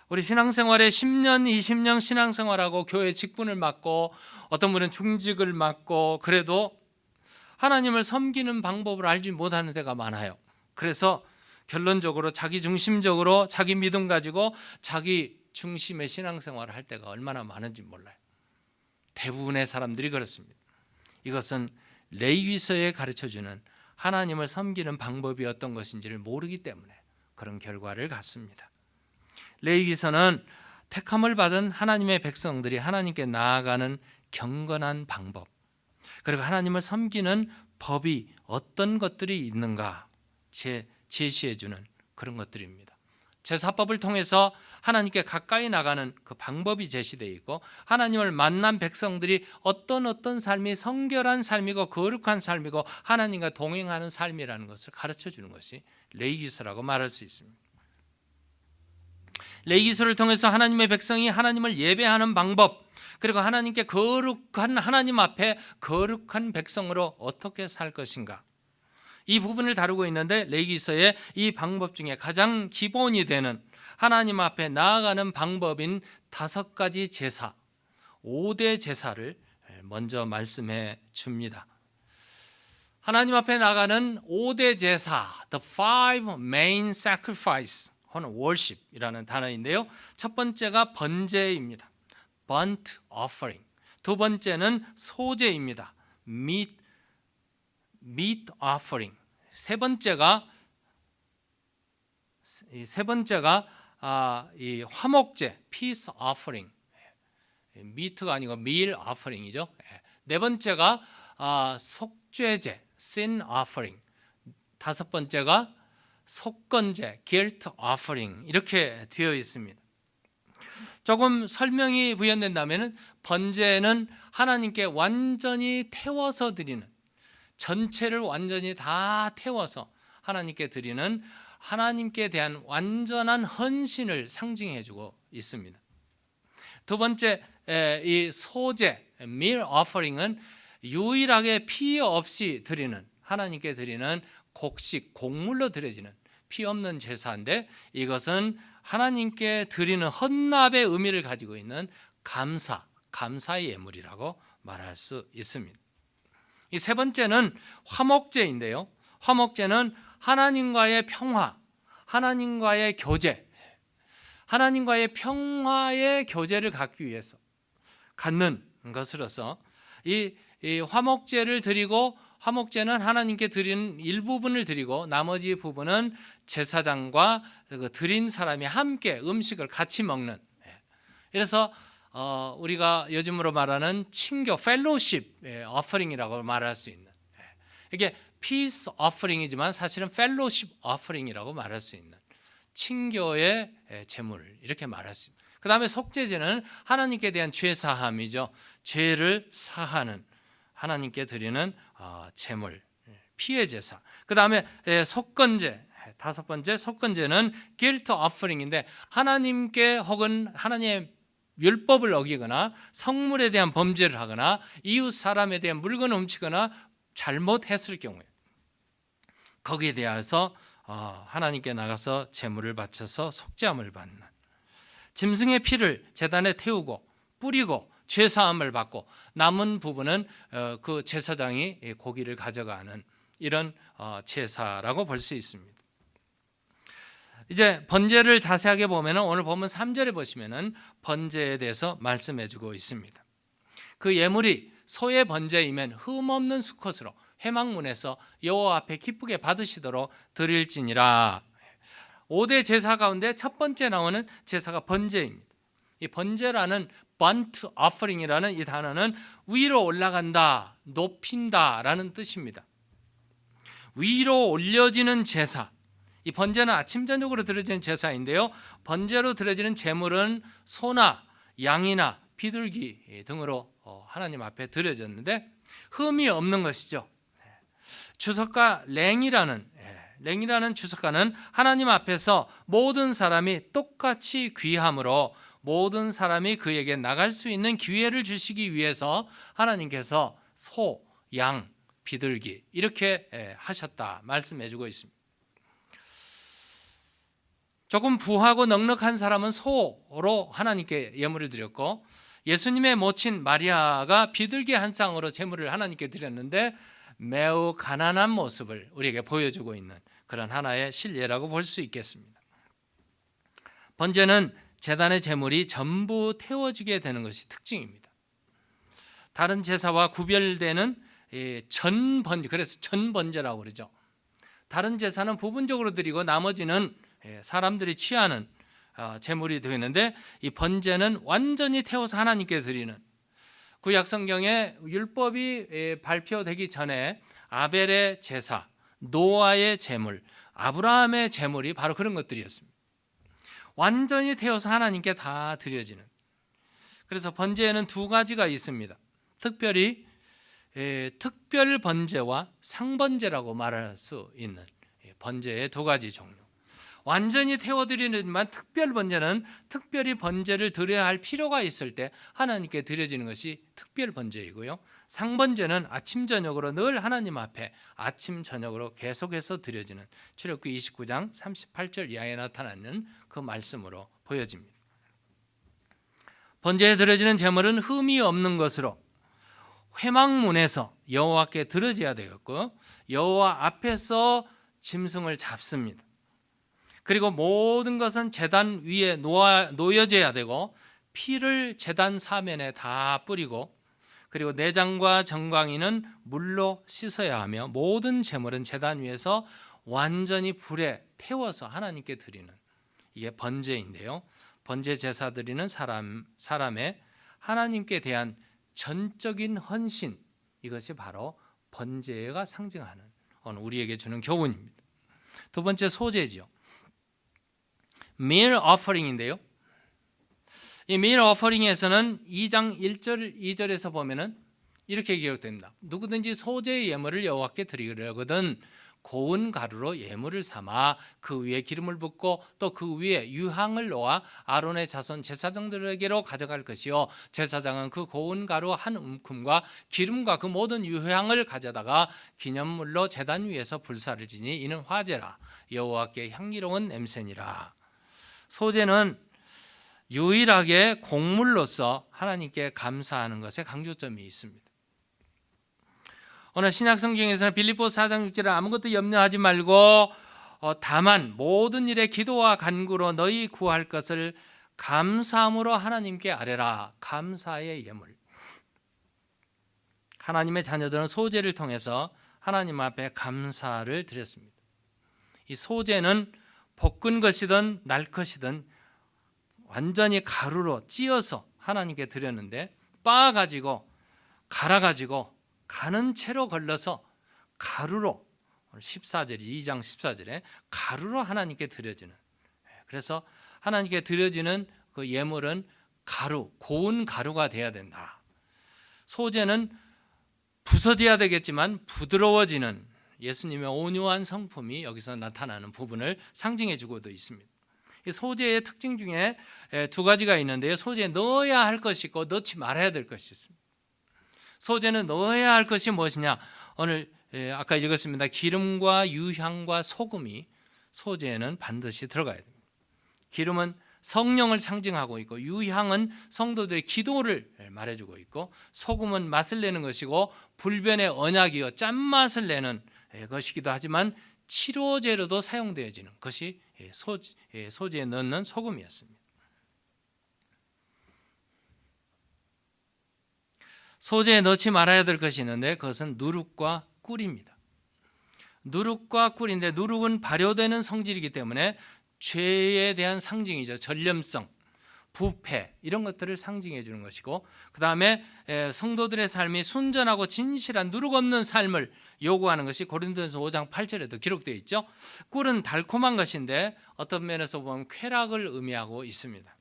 우리 신앙생활에 10년, 20년 신앙생활하고 교회 직분을 맡고 어떤 분은 중직을 맡고 그래도 하나님을 섬기는 방법을 알지 못하는 데가 많아요. 그래서 결론적으로 자기 중심적으로 자기 믿음 가지고 자기 중심의 신앙생활을 할 때가 얼마나 많은지 몰라요. 대부분의 사람들이 그렇습니다. 이것은 레위기서에 가르쳐주는 하나님을 섬기는 방법이 어떤 것인지를 모르기 때문에 그런 결과를 갖습니다. 레위기서는 택함을 받은 하나님의 백성들이 하나님께 나아가는 경건한 방법, 그리고 하나님을 섬기는 법이 어떤 것들이 있는가 제시해주는 그런 것들입니다. 제사법을 통해서 하나님께 가까이 나가는 그 방법이 제시되어 있고, 하나님을 만난 백성들이 어떤 삶이 성결한 삶이고 거룩한 삶이고 하나님과 동행하는 삶이라는 것을 가르쳐 주는 것이 레위기서라고 말할 수 있습니다. 레위기서를 통해서 하나님의 백성이 하나님을 예배하는 방법, 그리고 하나님께 거룩한 하나님 앞에 거룩한 백성으로 어떻게 살 것인가, 이 부분을 다루고 있는데, 레위기서의 이 방법 중에 가장 기본이 되는 하나님 앞에 나아가는 방법인 5가지 제사, 5대 제사를 먼저 말씀해 줍니다. 하나님 앞에 나가는 5대 제사, the five main sacrifice 혹은 worship이라는 단어인데요, 첫 번째가 번제입니다. burnt offering. 두 번째는 소제입니다. meat offering. 세 번째가 이 화목제, peace offering. meat가 아니고 meal offering이죠. 네 번째가 속죄제, sin offering. 다섯 번째가 속건제, guilt offering. 이렇게 되어 있습니다. 조금 설명이 부연된다면, 번제는 하나님께 완전히 태워서 드리는, 전체를 완전히 다 태워서 하나님께 드리는 하나님께 대한 완전한 헌신을 상징해주고 있습니다. 두 번째, 이 소제, meal offering은 유일하게 피 없이 드리는, 하나님께 드리는 곡식, 곡물로 드려지는 피 없는 제사인데, 이것은 하나님께 드리는 헌납의 의미를 가지고 있는 감사의 예물이라고 말할 수 있습니다. 이 세 번째는 화목제인데요, 화목제는 하나님과의 평화, 하나님과의 교제, 하나님과의 평화의 교제를 갖기 위해서 갖는 것으로서 이 화목제를 드리고, 화목제는 하나님께 드리는 일부분을 드리고 나머지 부분은 제사장과 드린 사람이 함께 음식을 같이 먹는, 그래서 우리가 요즘으로 말하는 친교, 펠로십 어퍼링이라고 말할 수 있는, 이게 피스 어퍼링이지만 사실은 펠로십 어퍼링이라고 말할 수 있는 친교의 제물, 이렇게 말할 수 있습니다. 그 다음에 속죄제는 하나님께 대한 죄 사함이죠. 죄를 사하는, 하나님께 드리는 제물, 피의 제사. 그 다음에 속건제, 다섯 번째 속건제는 guilt offering인데, 하나님께 혹은 하나님의 율법을 어기거나 성물에 대한 범죄를 하거나 이웃 사람에 대한 물건을 훔치거나 잘못했을 경우에 거기에 대해서 하나님께 나가서 제물을 바쳐서 속죄함을 받는, 짐승의 피를 제단에 태우고 뿌리고 죄사함을 받고 남은 부분은 그 제사장이 고기를 가져가는 이런 제사라고 볼 수 있습니다. 이제 번제를 자세하게 보면 오늘 본문 3절에 보시면은 번제에 대해서 말씀해주고 있습니다. 그 예물이 소의 번제이면 흠없는 수컷으로 회막문에서 여호와 앞에 기쁘게 받으시도록 드릴지니라. 5대 제사 가운데 첫 번째 나오는 제사가 번제입니다. 이 번제라는 burnt offering이라는 이 단어는 위로 올라간다, 높인다라는 뜻입니다. 위로 올려지는 제사. 이 번제는 아침 저녁으로 드려지는 제사인데요, 번제로 드려지는 제물은 소나 양이나 비둘기 등으로 하나님 앞에 드려졌는데 흠이 없는 것이죠. 주석가 랭이라는 주석가는 하나님 앞에서 모든 사람이 똑같이 귀함으로 모든 사람이 그에게 나갈 수 있는 기회를 주시기 위해서 하나님께서 소, 양, 비둘기 이렇게 하셨다 말씀해주고 있습니다. 조금 부하고 넉넉한 사람은 소로 하나님께 예물을 드렸고, 예수님의 모친 마리아가 비둘기 한 쌍으로 제물을 하나님께 드렸는데 매우 가난한 모습을 우리에게 보여주고 있는 그런 하나의 실례라고 볼 수 있겠습니다. 번제는 제단의 제물이 전부 태워지게 되는 것이 특징입니다. 다른 제사와 구별되는 전번제, 그래서 전번제라고 그러죠. 다른 제사는 부분적으로 드리고 나머지는 사람들이 취하는 제물이 되는데, 이 번제는 완전히 태워서 하나님께 드리는, 구약 성경에 율법이 발표되기 전에 아벨의 제사, 노아의 제물, 아브라함의 제물이 바로 그런 것들이었습니다. 완전히 태워서 하나님께 다 드려지는. 그래서 번제에는 두 가지가 있습니다. 특별히 특별 번제와 상번제라고 말할 수 있는 번제의 두 가지 종류. 완전히 태워드리지만 특별 번제는 특별히 번제를 드려야 할 필요가 있을 때 하나님께 드려지는 것이 특별 번제이고요. 상번제는 아침 저녁으로 늘 하나님 앞에 아침 저녁으로 계속해서 드려지는, 출애굽기 29장 38절 이하에 나타나는 그 말씀으로 보여집니다. 번제에 드려지는 제물은 흠이 없는 것으로 회막문에서 여호와께 드려져야 되겠고, 여호와 앞에서 짐승을 잡습니다. 그리고 모든 것은 제단 위에 놓여져야 되고, 피를 제단 사면에 다 뿌리고, 그리고 내장과 정강이는 물로 씻어야 하며, 모든 제물은 제단 위에서 완전히 불에 태워서 하나님께 드리는, 이게 번제인데요. 번제 제사 드리는 사람의 하나님께 대한 전적인 헌신, 이것이 바로 번제가 상징하는 오늘 우리에게 주는 교훈입니다. 두 번째 소제죠. meal offering인데요. 이 meal offering에서는 2장 1절 2절에서 보면은 이렇게 기록됩니다. 누구든지 소제의 예물을 여호와께 드리려거든 고운 가루로 예물을 삼아 그 위에 기름을 붓고 또 그 위에 유향을 놓아 아론의 자손 제사장들에게로 가져갈 것이요, 제사장은 그 고운 가루 한 움큼과 기름과 그 모든 유향을 가져다가 기념물로 제단 위에서 불사를 지니 이는 화제라, 여호와께 향기로운 냄새니라. 소제는 유일하게 곡물로서 하나님께 감사하는 것에 강조점이 있습니다. 오늘 신약 성경에서는 빌립보서 4장 6절에 아무것도 염려하지 말고 다만 모든 일에 기도와 간구로 너희 구할 것을 감사함으로 하나님께 아뢰라. 감사의 예물. 하나님의 자녀들은 소제를 통해서 하나님 앞에 감사를 드렸습니다. 이 소제는 볶은 것이든 날 것이든 완전히 가루로 찧어서 하나님께 드렸는데, 빻아가지고 갈아가지고 가는 채로 걸러서 가루로, 14절 2장 14절에 가루로 하나님께 드려지는, 그래서 하나님께 드려지는 그 예물은 가루, 고운 가루가 돼야 된다. 소제는 부서져야 되겠지만 부드러워지는 예수님의 온유한 성품이 여기서 나타나는 부분을 상징해 주고도 있습니다. 이 소제의 특징 중에 두 가지가 있는데요. 소제에 넣어야 할 것이 있고 넣지 말아야 될 것이 있습니다. 소제는 넣어야 할 것이 무엇이냐? 오늘 아까 읽었습니다. 기름과 유향과 소금이 소제에는 반드시 들어가야 됩니다. 기름은 성령을 상징하고 있고, 유향은 성도들의 기도를 말해주고 있고, 소금은 맛을 내는 것이고 불변의 언약이요 짠맛을 내는 것이기도 하지만 치료제로도 사용되어지는 것이 소제에 넣는 소금이었습니다. 소제에 넣지 말아야 될 것이 있는데 그것은 누룩과 꿀입니다. 누룩과 꿀인데, 누룩은 발효되는 성질이기 때문에 죄에 대한 상징이죠. 전념성, 부패, 이런 것들을 상징해 주는 것이고, 그 다음에 성도들의 삶이 순전하고 진실한 누룩 없는 삶을 요구하는 것이 고린도전서 5장 8절에도 기록되어 있죠. 꿀은 달콤한 것인데 어떤 면에서 보면 쾌락을 의미하고 있습니다.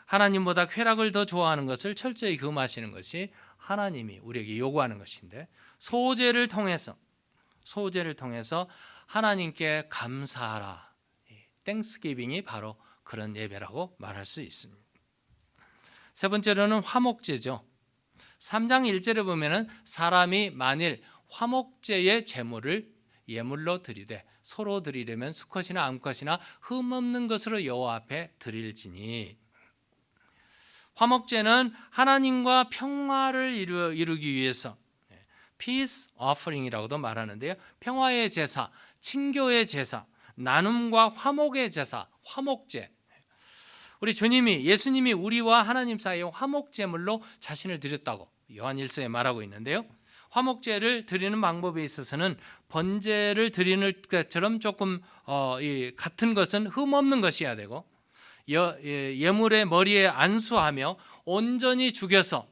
하나님보다 쾌락을 더 좋아하는 것을 철저히 금하시는 것이 하나님이 우리에게 요구하는 것인데, 소제를 통해서 하나님께 감사하라, 땡스기빙이 바로 그런 예배라고 말할 수 있습니다. 세 번째로는 화목제죠. 3장 1절에 보면은 사람이 만일 화목제의 제물을 예물로 드리되 소로 드리려면 수컷이나 암컷이나 흠 없는 것으로 여호와 앞에 드릴지니, 화목제는 하나님과 평화를 이루기 위해서 peace offering이라고도 말하는데요. 평화의 제사, 친교의 제사, 나눔과 화목의 제사, 화목제. 우리 예수님이 우리와 하나님 사이에 화목제물로 자신을 드렸다고 요한 1서에 말하고 있는데요. 화목제를 드리는 방법에 있어서는 번제를 드리는 것처럼 조금 같은 것은 흠 없는 것이어야 되고, 예물의 머리에 안수하며 온전히 죽여서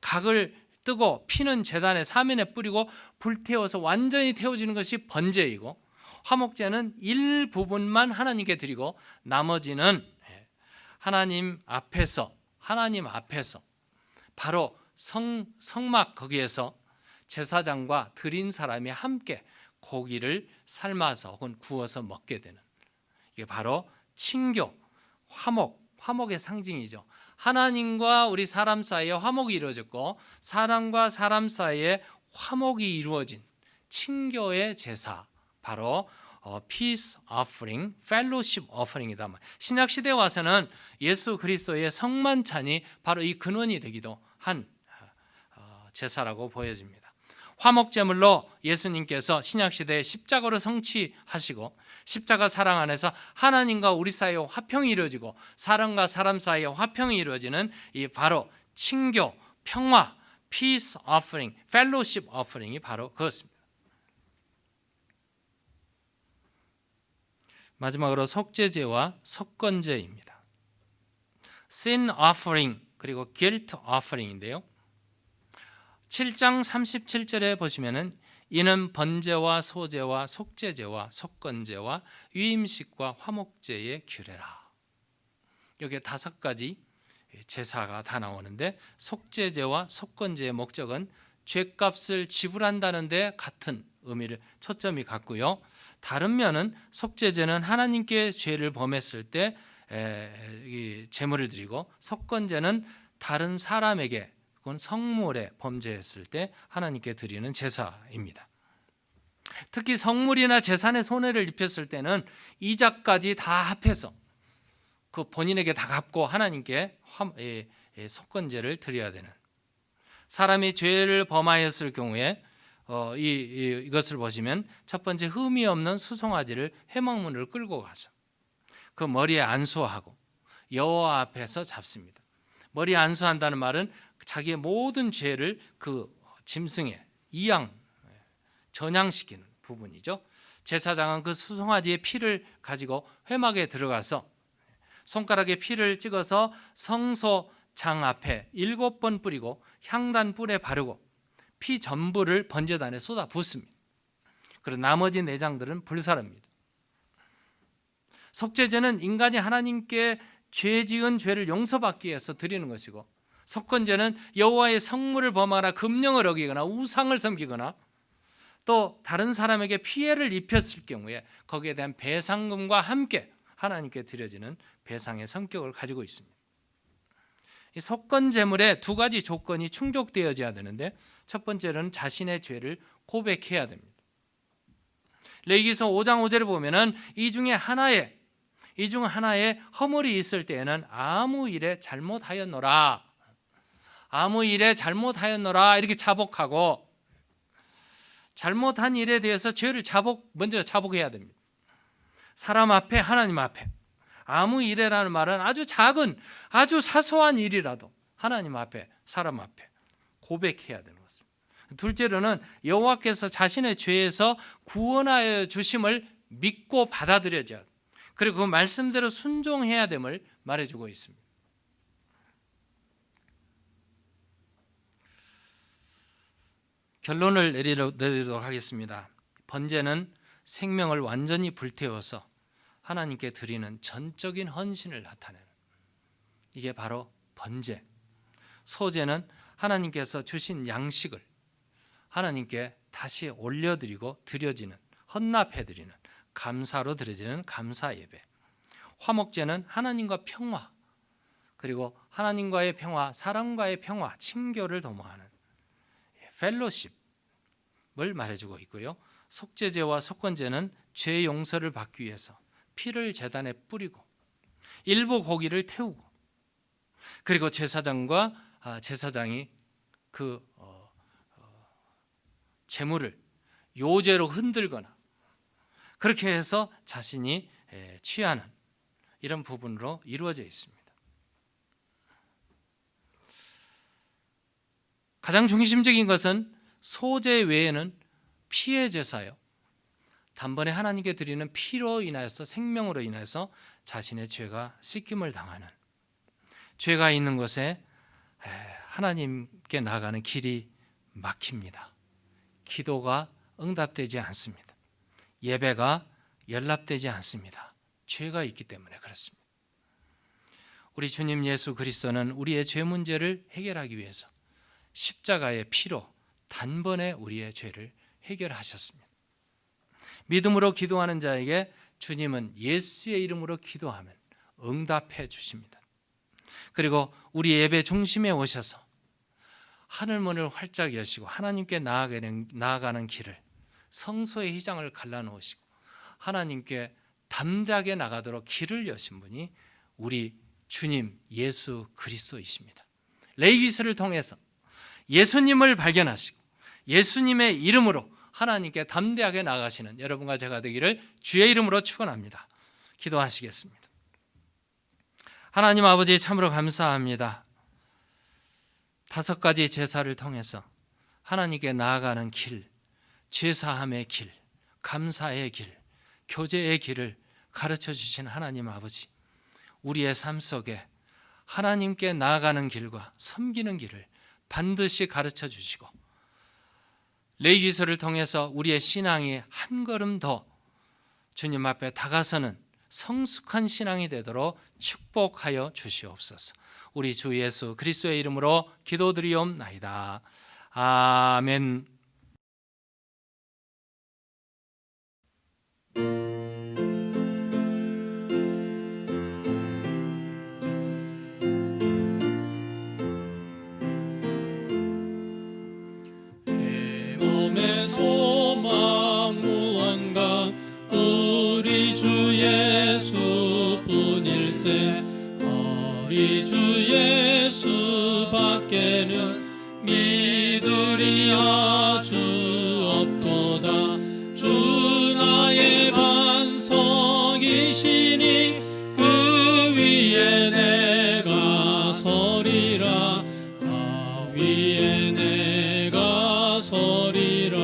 각을 뜨고 피는 제단의 사면에 뿌리고 불태워서 완전히 태워지는 것이 번제이고, 화목제는 일부분만 하나님께 드리고 나머지는 하나님 앞에서 바로 성막 거기에서 제사장과 드린 사람이 함께 고기를 삶아서 혹은 구워서 먹게 되는, 이게 바로 친교, 화목의 상징이죠. 하나님과 우리 사람 사이에 화목이 이루어졌고 사람과 사람 사이에 화목이 이루어진 친교의 제사, 바로 peace offering, fellowship offering이다. 신약 시대에 와서는 예수 그리스도의 성만찬이 바로 이 근원이 되기도 한 제사라고 보여집니다. 화목 제물로 예수님께서 신약 시대에 십자가로 성취하시고 십자가 사랑 안에서 하나님과 우리 사이에 화평이 이루어지고 사람과 사람 사이에 화평이 이루어지는 이 바로 친교, 평화, peace offering, fellowship offering이 바로 그것입니다. 마지막으로 속죄제와 속건제입니다. sin offering 그리고 guilt offering인데요. 7장 37절에 보시면은 이는 번제와 소제와 속죄제와 속건제와 유임식과 화목제의 규례라. 여기에 5가지 제사가 다 나오는데 속죄제와 속건제의 목적은 죄값을 지불한다는 데 같은 의미를 초점이 갖고요. 다른 면은 속죄제는 하나님께 죄를 범했을 때 제물을 드리고 속건제는 다른 사람에게 그건 성물에 범죄했을 때 하나님께 드리는 제사입니다. 특히 성물이나 재산에 손해를 입혔을 때는 이자까지 다 합해서 그 본인에게 다 갚고 하나님께 속건제를 드려야 되는, 사람이 죄를 범하였을 경우에 이것을 보시면 첫 번째 흠이 없는 수송아지를 회막문으로 끌고 가서 그 머리에 안수하고 여호와 앞에서 잡습니다. 머리에 안수한다는 말은 자기의 모든 죄를 그 짐승에 전향시키는 부분이죠. 제사장은 그 수송아지의 피를 가지고 회막에 들어가서 손가락에 피를 찍어서 성소장 앞에 7번 뿌리고 향단 뿔에 바르고 피 전부를 번제단에 쏟아 붓습니다. 그리고 나머지 내장들은 불사릅니다. 속죄제는 인간이 하나님께 죄 지은 죄를 용서받기 위해서 드리는 것이고, 속건제는 여호와의 성물을 범하거나 금령을 어기거나 우상을 섬기거나 또 다른 사람에게 피해를 입혔을 경우에 거기에 대한 배상금과 함께 하나님께 드려지는 배상의 성격을 가지고 있습니다. 이 속건제물에 2가지 조건이 충족되어져야 되는데, 첫 번째는 자신의 죄를 고백해야 됩니다. 레위기서 5장 5절에 보면은 이 중 하나에 허물이 있을 때에는 아무 일에 잘못하였노라 이렇게 자복하고, 잘못한 일에 대해서 죄를 먼저 자복해야 됩니다. 사람 앞에, 하나님 앞에. 아무 일이라는 말은 아주 작은, 아주 사소한 일이라도 하나님 앞에, 사람 앞에 고백해야 되는 것입니다. 둘째로는 여호와께서 자신의 죄에서 구원하여 주심을 믿고 받아들여져야, 그리고 그 말씀대로 순종해야 됨을 말해주고 있습니다. 결론을 내리도록 하겠습니다. 번제는 생명을 완전히 불태워서 하나님께 드리는 전적인 헌신을 나타내는, 이게 바로 번제. 소제는 하나님께서 주신 양식을 하나님께 다시 올려드리고 드려지는, 헌납해드리는, 감사로 드려지는 감사 예배. 화목제는 하나님과 평화, 그리고 하나님과의 평화, 사람과의 평화, 친교를 도모하는 펠로십을 말해주고 있고요. 속죄제와 속건제는 죄 용서를 받기 위해서 피를 제단에 뿌리고 일부 고기를 태우고, 그리고 제사장이 그 제물을 요제로 흔들거나 그렇게 해서 자신이 취하는 이런 부분으로 이루어져 있습니다. 가장 중심적인 것은 소제 외에는 피의 제사요, 단번에 하나님께 드리는 피로 인하여서, 생명으로 인해서 자신의 죄가 씻김을 당하는, 죄가 있는 곳에 하나님께 나가는 길이 막힙니다. 기도가 응답되지 않습니다. 예배가 연락되지 않습니다. 죄가 있기 때문에 그렇습니다. 우리 주님 예수 그리스도는 우리의 죄 문제를 해결하기 위해서 십자가의 피로 단번에 우리의 죄를 해결하셨습니다. 믿음으로 기도하는 자에게 주님은 예수의 이름으로 기도하면 응답해 주십니다. 그리고 우리 예배 중심에 오셔서 하늘문을 활짝 여시고 하나님께 나아가는 길을, 성소의 휘장을 갈라놓으시고 하나님께 담대하게 나가도록 길을 여신 분이 우리 주님 예수 그리스도이십니다. 레위기서를 통해서 예수님을 발견하시고 예수님의 이름으로 하나님께 담대하게 나가시는 여러분과 제가 되기를 주의 이름으로 축원합니다. 기도하시겠습니다. 하나님 아버지, 참으로 감사합니다. 5가지 제사를 통해서 하나님께 나아가는 길, 죄사함의 길, 감사의 길, 교제의 길을 가르쳐 주신 하나님 아버지, 우리의 삶 속에 하나님께 나아가는 길과 섬기는 길을 반드시 가르쳐 주시고 레위기서를 통해서 우리의 신앙이 한 걸음 더 주님 앞에 다가서는 성숙한 신앙이 되도록 축복하여 주시옵소서. 우리 주 예수 그리스도의 이름으로 기도드리옵나이다. 아멘. 내 몸의 소망 무언가 우리 주 예수뿐일세. 우리 주 예수밖에는 믿으리 아주 없도다. 주 나의 반석이시니 그 위에 내가 서리라. 위에 내가 서리라.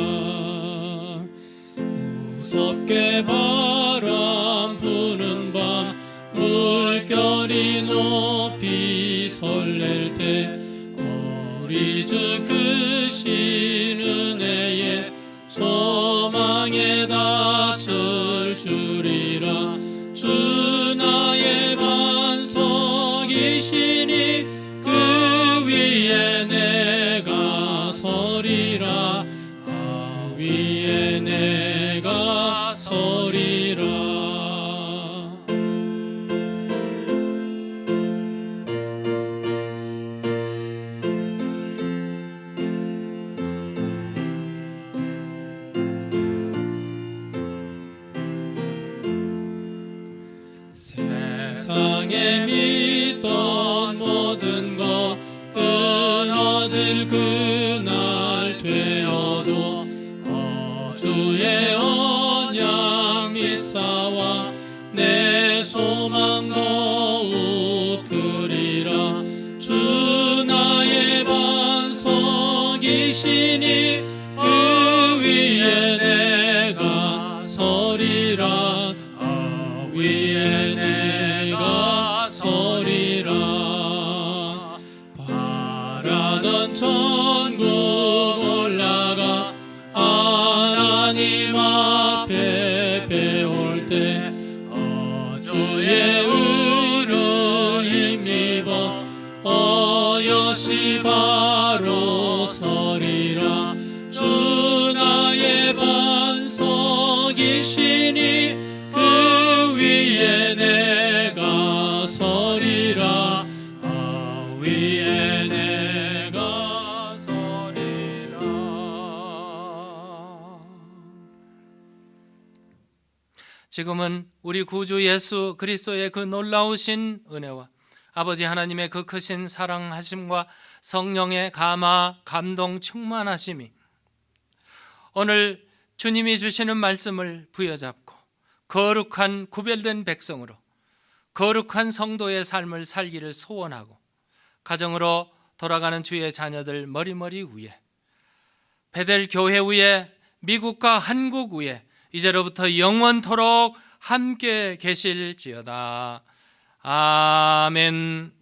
무섭게 바람 부는 밤 물결이 높이 설렐 때 우리 주 크신 은혜에 소망에 닿을 줄이라. 주 나의 반석이시니 그 위에 내가 서리라. 위에 내가 서리라. 세상에 믿던 모든 것 끊어질 그날 되어도 거주의 언약 믿사와 내 소망 더욱 그리라. 주 나의 반석이시니 그 위에 내가 서리라. 위에 내가 서리라. 바라던 천국 올라가 하나님 앞에 배울 때 주의 의를 힘입어 어여시 바로 서리라. 주 나의 반석이시니 그 위에 내가 서리라. 위에 내가 서리라. 지금은 우리 구주 예수 그리스도의 그 놀라우신 은혜와 아버지 하나님의 그 크신 사랑하심과 성령의 감화, 감동, 충만하심이 오늘 주님이 주시는 말씀을 부여잡고 거룩한 구별된 백성으로 거룩한 성도의 삶을 살기를 소원하고 가정으로 돌아가는 주의 자녀들 머리머리 위에 베델 교회 위에 미국과 한국 위에 이제로부터 영원토록 함께 계실지어다. 아멘.